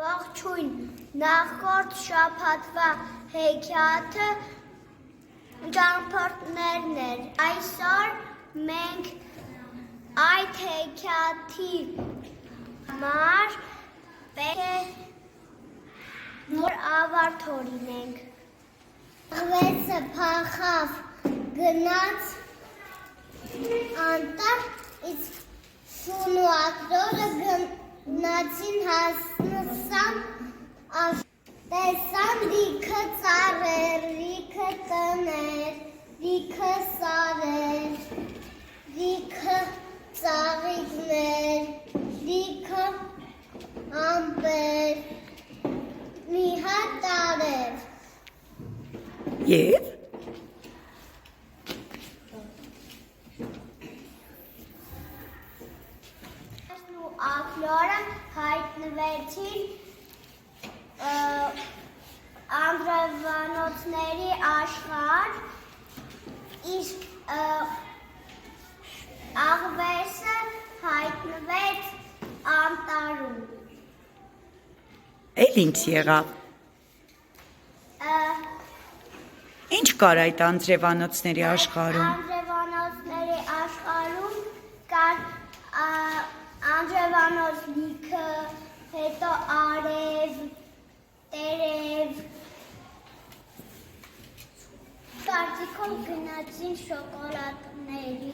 Ողջույն, նախորդ շաբաթվա հեքիաթը ճամփորդներն էր, այսօր մենք այդ հեքիաթի համար պետք է նոր ավարտ օրինենք։ Աղվեսը փախավ, գնաց անտառ, իսկ շուն ու ակրորը գնացին հասնան տեսան լիքը ծառեր, լիքը տներ, լիքը սարեր, լիքը ծաղիկներ, լիքը ամպեր, մի հատ տարեր։ Եվ ակլորը հայտնվեցին անդրևանոցների աշխարհ, իսկ աղվեսը հայտնվեց անտառում։ էլ ինչ եղավ։ Ինչ կար այդ անձրևանոցների աշխարհում։ Անձրևանոցների աշխարհում կար անձրևանոց լիքը, հետո արև, տերև, կարծիքով գնացին շոկոլադների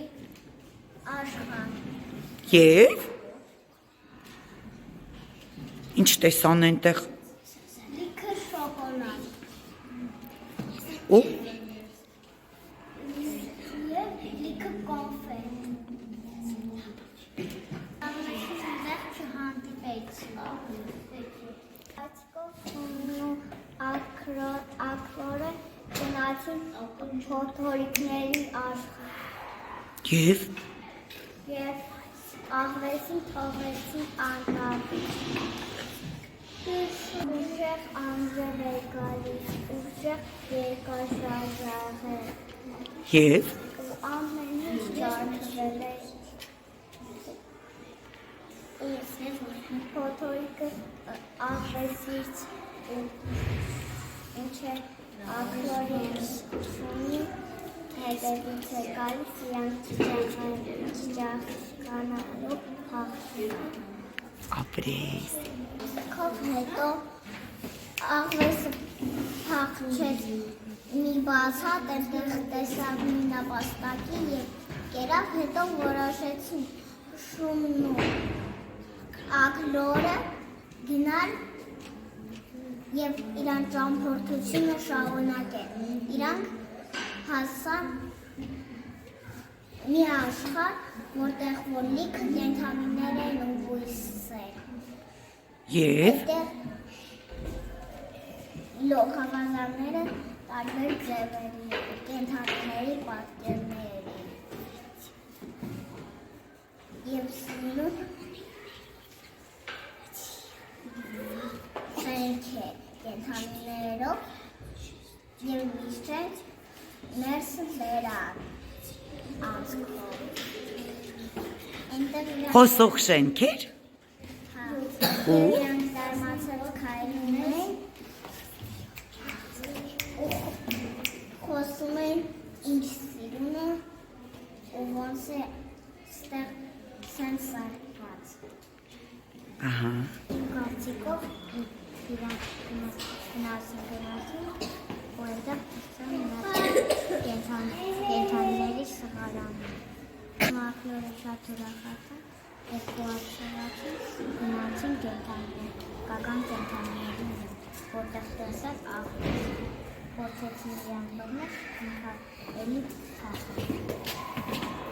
աշխարհ։ Եվ ինչ տեսան այնտեղ։ Լիքը շոկոլադ։ Ու Եվ լիքը կոնֆետ։ Այնտեղ չհանդիպեցին։ Ակրորը գնացին փոթորիկների աշխարհ։ Եվ աղվեսին թողեցին անտառում։ Ուժեղ անձրև էր գալիս, ուժեղ երկրաշարժեր։ Եվ Ամեն ինչ ջարդվել էր։ Փոթորիկը աղվեսից ինչ է ակրորին շունի հետևից է գալիս, իրանք ճախկանալով փախչում։ ապրես։ Քով հետո աղվեսը փախչեց մի բացատ, այնտեղ տեսավ մի նապաստակի և կերավ, հետո որոշեցին շունն ու ակլորը գնալ և իրան ճամփորդությունը շարունակել։ Իրանք հասան մի աշխարհ, որտեղ որ լիքը կենդանիներ են ու բույսեր։ Եվ Այդտեղ լոքավազանները տարբեր ձևերի կենդանիների պատկերների և սիրուն սենք է կենդանիներով և միշտ ներսը բերան անցքով։ խոսող շենքեր։ Իրանք դարմացած քայլում էին ու խոսում էին ինչ սիրուն է ու ոնց է ստեղ սենց սարքված։ Ահա։ Իմ կարծիքով իրանք գնացին ու այնտեղ տեսան կենդանիների սղարանը։ Ակլորը շատ ուրախացան, երկու աշարացին գնացին կական կենդանիների մոտ, որտեղ տեսան աղվես, փորձեցին իրան բռնել, ինքը էլի փախավ։